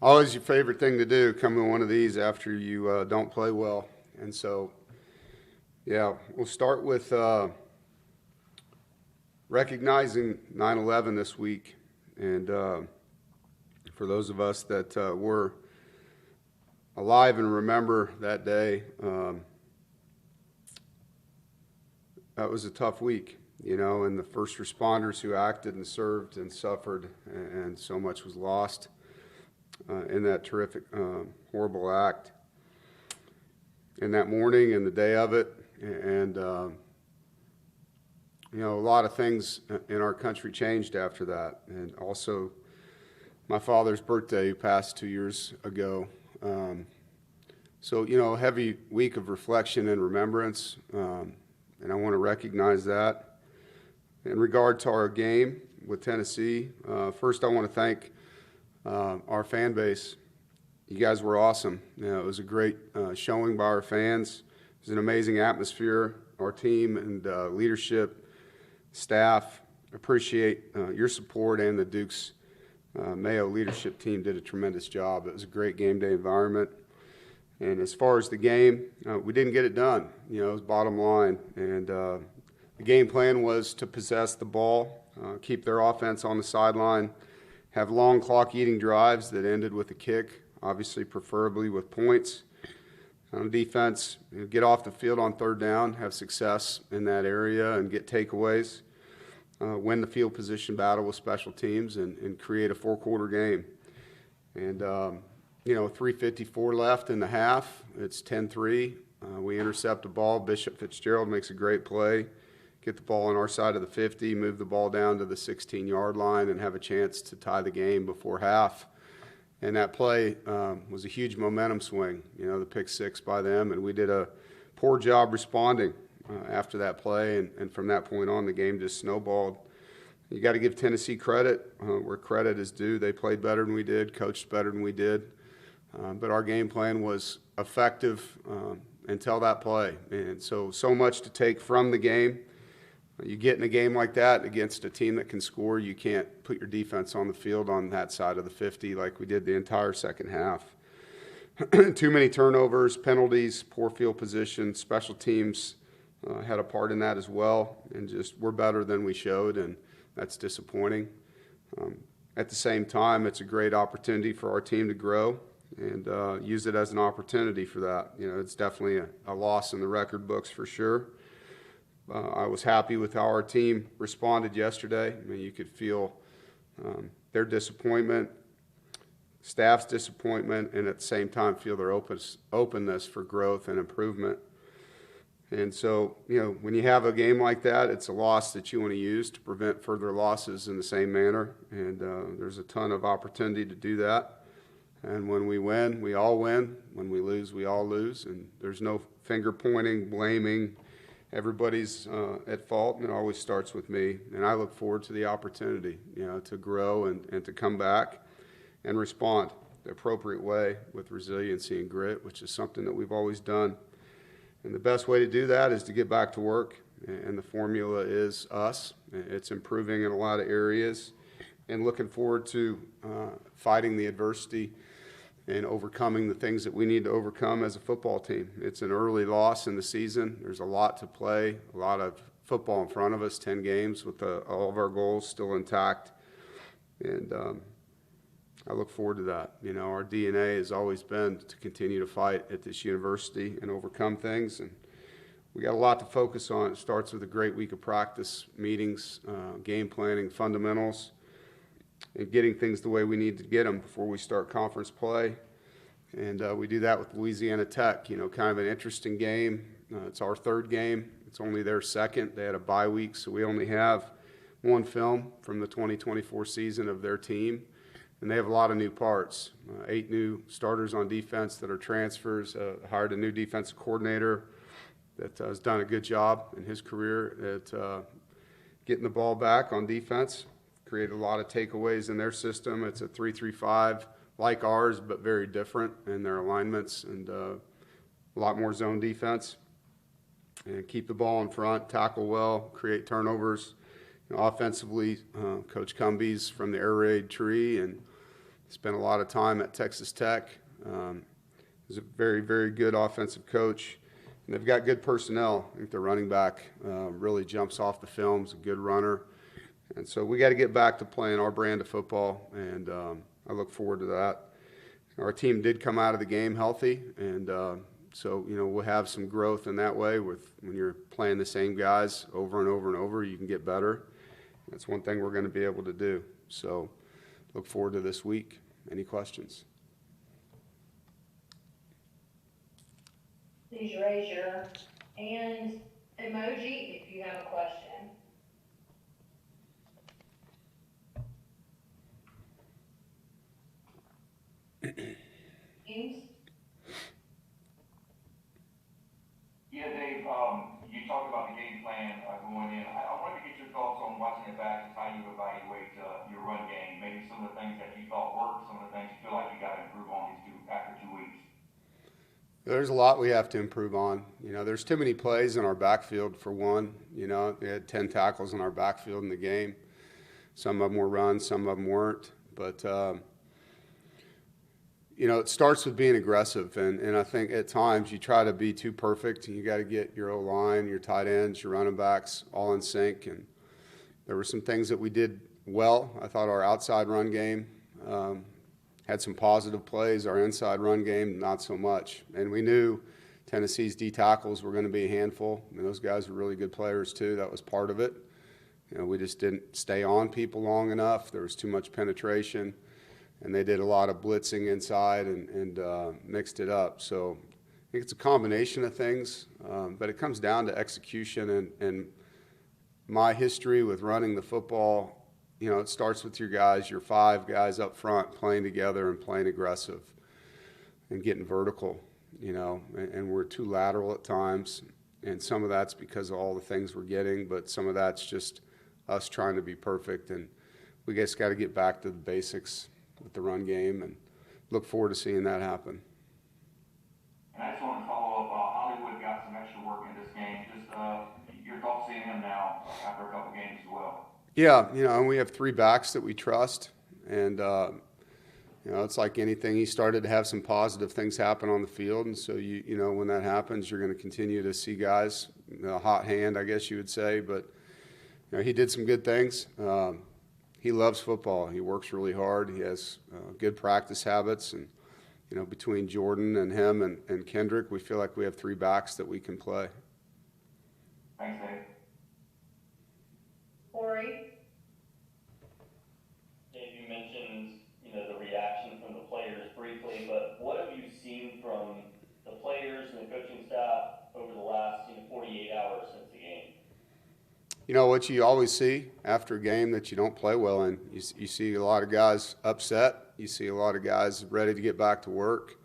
Always your favorite thing to do, come to one of these after you don't play well. And so, yeah, we'll start with recognizing 9/11 this week. And for those of us that were alive and remember that day, that was a tough week, and the first responders who acted and served and suffered, and so much was lost in that terrific, horrible act. In that morning and the day of it, and a lot of things in our country changed after that. And also, my father's birthday passed 2 years ago. So, a heavy week of reflection and remembrance, and I want to recognize that. In regard to our game with Tennessee, first I want to thank our fan base. You guys were awesome. It was a great showing by our fans. It was an amazing atmosphere. Our team and leadership, staff, appreciate your support, and the Duke's Mayo leadership team did a tremendous job. It was a great game day environment. And as far as the game, we didn't get it done. It was bottom line. And the game plan was to possess the ball, keep their offense on the sideline, have long clock-eating drives that ended with a kick, obviously preferably with points. On defense, get off the field on third down, have success in that area and get takeaways, win the field position battle with special teams, and create a four-quarter game. And 3:54 left in the half. It's 10-3. We intercept the ball. Bishop Fitzgerald makes a great play. Get the ball on our side of the 50, move the ball down to the 16-yard line, and have a chance to tie the game before half. And that play was a huge momentum swing, the pick six by them. And we did a poor job responding after that play. And from that point on, the game just snowballed. You got to give Tennessee credit where credit is due. They played better than we did, coached better than we did. But our game plan was effective until that play. And so much to take from the game. You get in a game like that against a team that can score, you can't put your defense on the field on that side of the 50 like we did the entire second half. Too many turnovers, penalties, poor field position, special teams had a part in that as well. And just we're better than we showed, and that's disappointing. At the same time, it's a great opportunity for our team to grow and use it as an opportunity for that. It's definitely a loss in the record books for sure. I was happy with how our team responded yesterday. You could feel their disappointment, staff's disappointment, and at the same time feel their openness for growth and improvement. And so, when you have a game like that, it's a loss that you want to use to prevent further losses in the same manner. And there's a ton of opportunity to do that. And when we win, we all win. When we lose, we all lose. And there's no finger pointing, blaming. Everybody's at fault, and it always starts with me. And I look forward to the opportunity, to grow and to come back and respond the appropriate way with resiliency and grit, which is something that we've always done. And the best way to do that is to get back to work. And the formula is us. It's improving in a lot of areas, and looking forward to fighting the adversity and overcoming the things that we need to overcome as a football team. It's an early loss in the season. There's a lot to play, a lot of football in front of us, 10 games with all of our goals still intact. And I look forward to that. Our DNA has always been to continue to fight at this university and overcome things. And we got a lot to focus on. It starts with a great week of practice, meetings, game planning, fundamentals, and getting things the way we need to get them before we start conference play. And we do that with Louisiana Tech, kind of an interesting game. It's our third game. It's only their second. They had a bye week, so we only have one film from the 2024 season of their team. And they have a lot of new parts, 8 new starters on defense that are transfers, hired a new defensive coordinator that has done a good job in his career at getting the ball back on defense. Created a lot of takeaways in their system. It's a 3-3-5 like ours, but very different in their alignments, and a lot more zone defense. And keep the ball in front, tackle well, create turnovers. Offensively, Coach Cumby's from the air raid tree, and spent a lot of time at Texas Tech. He's a very, very good offensive coach. And they've got good personnel. I think the running back really jumps off the film, is a good runner. And so we got to get back to playing our brand of football, and I look forward to that. Our team did come out of the game healthy, and so we'll have some growth in that way. With when you're playing the same guys over and over and over, you can get better. That's one thing we're going to be able to do. So look forward to this week. Any questions? Please raise your hand emoji if you have a question. James? Yeah, Dave, you talked about the game plan going in. I wanted to get your thoughts on watching it back and how you evaluate your run game. Maybe some of the things that you thought worked, some of the things you feel like you got to improve on after 2 weeks. There's a lot we have to improve on. There's too many plays in our backfield for one. We had 10 tackles in our backfield in the game. Some of them were runs, some of them weren't. But it starts with being aggressive, and I think at times you try to be too perfect, and you got to get your O-line, your tight ends, your running backs all in sync. And there were some things that we did well. I thought our outside run game had some positive plays. Our inside run game, not so much. And we knew Tennessee's D tackles were going to be a handful. And those guys were really good players too. That was part of it. We just didn't stay on people long enough. There was too much penetration. And they did a lot of blitzing inside and mixed it up. So I think it's a combination of things, but it comes down to execution. And my history with running the football, it starts with your guys, your 5 guys up front playing together and playing aggressive and getting vertical, and we're too lateral at times. And some of that's because of all the things we're getting, but some of that's just us trying to be perfect. And we just got to get back to the basics with the run game, and look forward to seeing that happen. And I just want to follow up. Hollywood got some extra work in this game. Just your thoughts seeing him now after a couple games as well. Yeah, and we have 3 backs that we trust, and it's like anything. He started to have some positive things happen on the field, and so when that happens, you're going to continue to see guys, a hot hand, I guess you would say. But he did some good things. He loves football. He works really hard. He has good practice habits. And, between Jordan and him and Kendrick, we feel like we have 3 backs that we can play. Thanks, Dave. Corey? Dave, you mentioned, the reaction from the players briefly, but what have you seen from the players and the coaching staff over the last 48 hours since the game? What you always see after a game that you don't play well in, you see a lot of guys upset. You see a lot of guys ready to get back to work.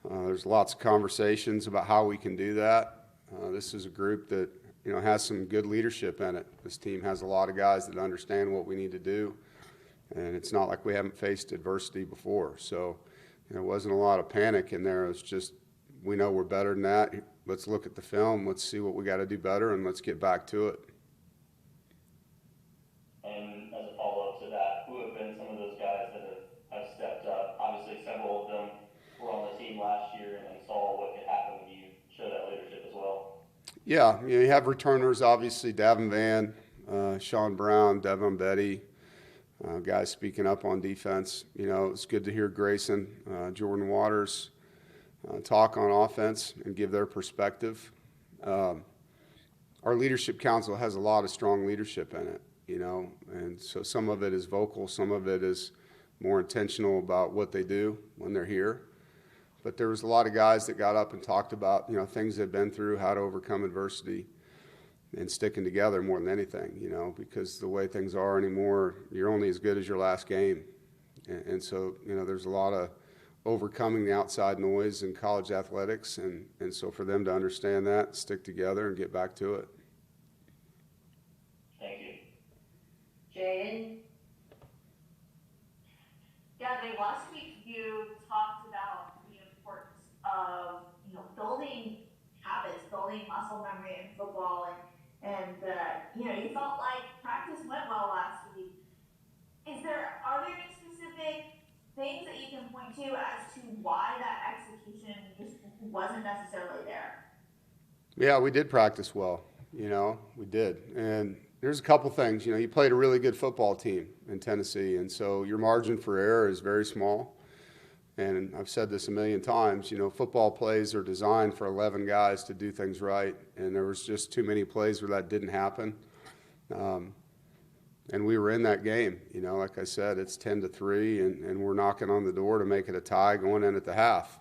There's lots of conversations about how we can do that. This is a group that, has some good leadership in it. This team has a lot of guys that understand what we need to do, and it's not like we haven't faced adversity before. So there wasn't a lot of panic in there. It's just, we know we're better than that. Let's look at the film. Let's see what we got to do better, and let's get back to it. And as a follow-up to that, who have been some of those guys that have stepped up? Obviously, several of them were on the team last year and saw what could happen when you show that leadership as well. Yeah, you have returners, obviously, Davin Van, Sean Brown, Devin Betty, guys speaking up on defense. It's good to hear Grayson, Jordan Waters talk on offense and give their perspective. Our leadership council has a lot of strong leadership in it, and so some of it is vocal, some of it is more intentional about what they do when they're here. But there was a lot of guys that got up and talked about, things they've been through, how to overcome adversity, and sticking together more than anything, because the way things are anymore, you're only as good as your last game. And so, there's a lot of overcoming the outside noise in college athletics, and so for them to understand that, stick together, and get back to it. Thank you. Jaden? Yeah, Dave, last week you talked about the importance of, building habits, building muscle memory in football, and you felt like practice went well last week. Are there any specific things that you can point to as to why that execution just wasn't necessarily there? Yeah, we did practice well. We did. And there's a couple things. You played a really good football team in Tennessee, and so your margin for error is very small. And I've said this a million times, football plays are designed for 11 guys to do things right, and there was just too many plays where that didn't happen. And we were in that game. Like I said, it's 10-3, and we're knocking on the door to make it a tie going in at the half.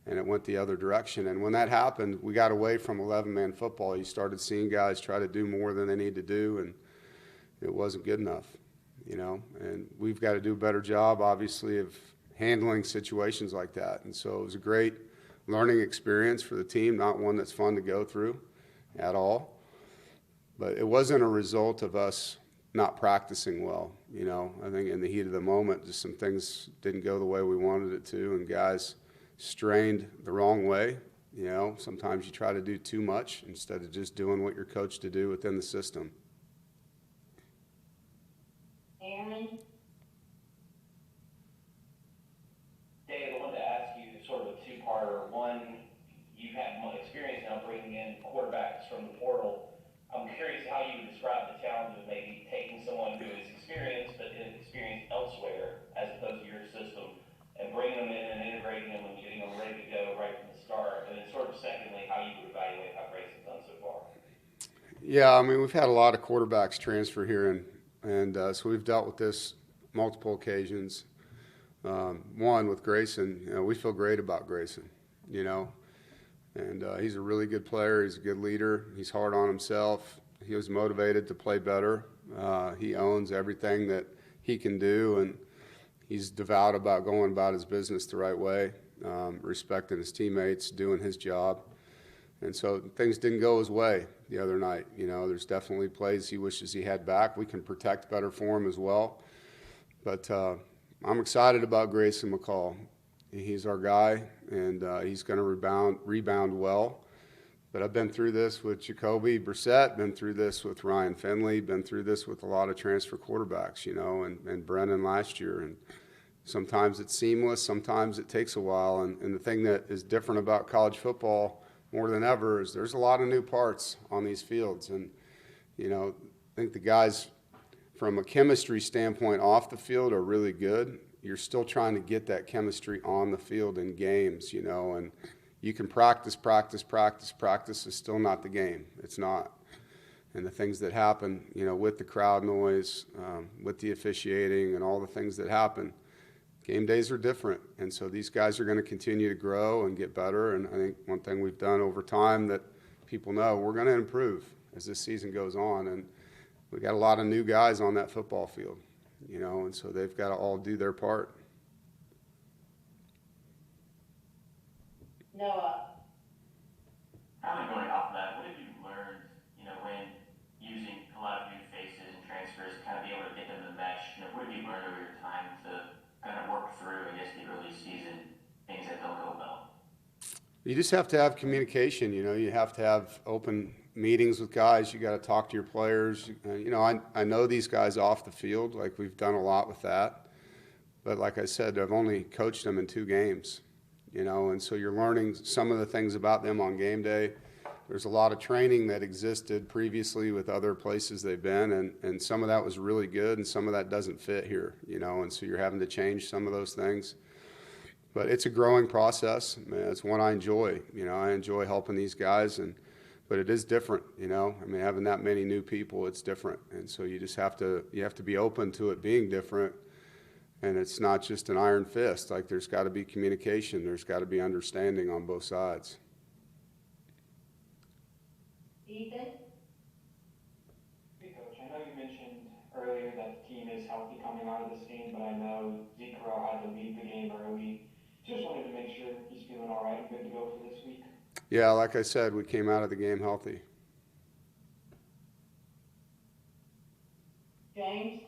And it went the other direction. And when that happened, we got away from 11-man football. You started seeing guys try to do more than they need to do, and it wasn't good enough, And we've got to do a better job, obviously, of handling situations like that. And so it was a great learning experience for the team, not one that's fun to go through at all. But it wasn't a result of us not practicing well. I think in the heat of the moment, just some things didn't go the way we wanted it to, and guys strained the wrong way. Sometimes you try to do too much instead of just doing what you're coached to do within the system. Aaron? Dave, I wanted to ask you sort of a two-parter. One, you've had more experience now bringing in quarterbacks from the portal. I'm curious how you would describe the challenge of maybe taking someone who is experienced but inexperienced elsewhere as opposed to your system and bringing them in and integrating them and getting them ready to go right from the start. And then sort of secondly, how you would evaluate how Grayson's done so far. Yeah, we've had a lot of quarterbacks transfer here, and so we've dealt with this multiple occasions. One, with Grayson, we feel great about Grayson, and he's a really good player. He's a good leader. He's hard on himself. He was motivated to play better. He owns everything that he can do, and he's devout about going about his business the right way, respecting his teammates, doing his job. And so things didn't go his way the other night. There's definitely plays he wishes he had back. We can protect better for him as well. But I'm excited about Grayson McCall. He's our guy, and he's going to rebound well. But I've been through this with Jacoby Brissett, been through this with Ryan Finley, been through this with a lot of transfer quarterbacks, and Brennan last year. And sometimes it's seamless, sometimes it takes a while. And the thing that is different about college football more than ever is there's a lot of new parts on these fields. And, I think the guys from a chemistry standpoint off the field are really good. You're still trying to get that chemistry on the field in games, and you can practice. It's still not the game. It's not. And the things that happen, with the crowd noise, with the officiating and all the things that happen, game days are different. And so these guys are going to continue to grow and get better. And I think one thing we've done over time that people know, we're going to improve as this season goes on. And we got a lot of new guys on that football field, and so they've got to all do their part. Noah? Kind of going off of that, what have you learned, when using a lot of new faces and transfers, kind of be able to get them to mesh? What have you learned over your time to kind of work through, I guess, the early season, things that don't go well? You just have to have communication, you have to have open meetings with guys. You got to talk to your players. I know these guys off the field, like we've done a lot with that. But like I said, I've only coached them in 2 games, and so you're learning some of the things about them on game day. There's a lot of training that existed previously with other places they've been, and some of that was really good, and some of that doesn't fit here, and so you're having to change some of those things. But it's a growing process. It's one I enjoy. I enjoy helping these guys, but it is different. Having that many new people, it's different, and so you have to be open to it being different. And it's not just an iron fist. Like, there's got to be communication. There's got to be understanding on both sides. Ethan? Hey, Coach, I know you mentioned earlier that the team is healthy coming out of this game, but I know Zeke Corral had to leave the game early. Just wanted to make sure he's feeling all right and good to go for this week. Yeah, like I said, we came out of the game healthy. James?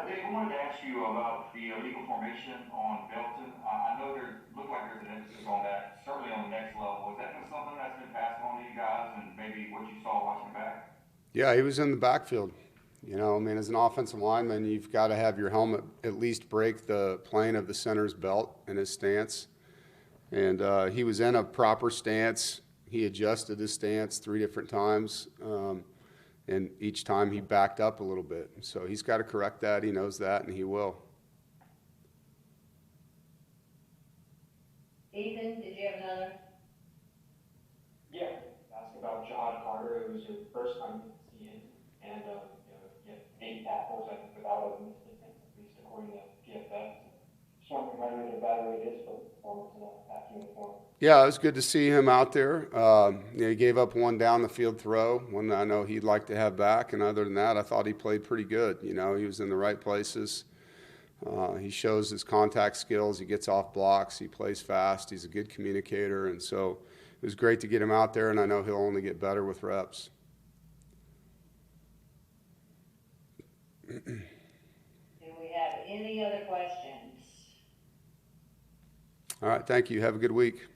Dave, I wanted to ask you about the illegal formation on Belton. I know looked like there's an emphasis on that, certainly on the next level. Is that something that's been passed on to you guys and maybe what you saw watching back? Yeah, he was in the backfield. You know, I mean, as an offensive lineman, you've got to have your helmet at least break the plane of the center's belt in his stance. And he was in a proper stance. He adjusted his stance 3 different times, and each time he backed up a little bit. So he's got to correct that. He knows that, and he will. Ethan, did you have another? Yeah, ask about Jahad Carter. It was your first time to see him, and you had 8 tackles, I think, without a miss, at least according to PFF. Just wondering how good or bad it is for performance in a back uniform. Yeah, it was good to see him out there. He gave up one down the field throw, one I know he'd like to have back, and other than that, I thought he played pretty good. You know, he was in the right places. He shows his contact skills. He gets off blocks. He plays fast. He's a good communicator, and so it was great to get him out there, and I know he'll only get better with reps. Do we have any other questions? All right, thank you. Have a good week.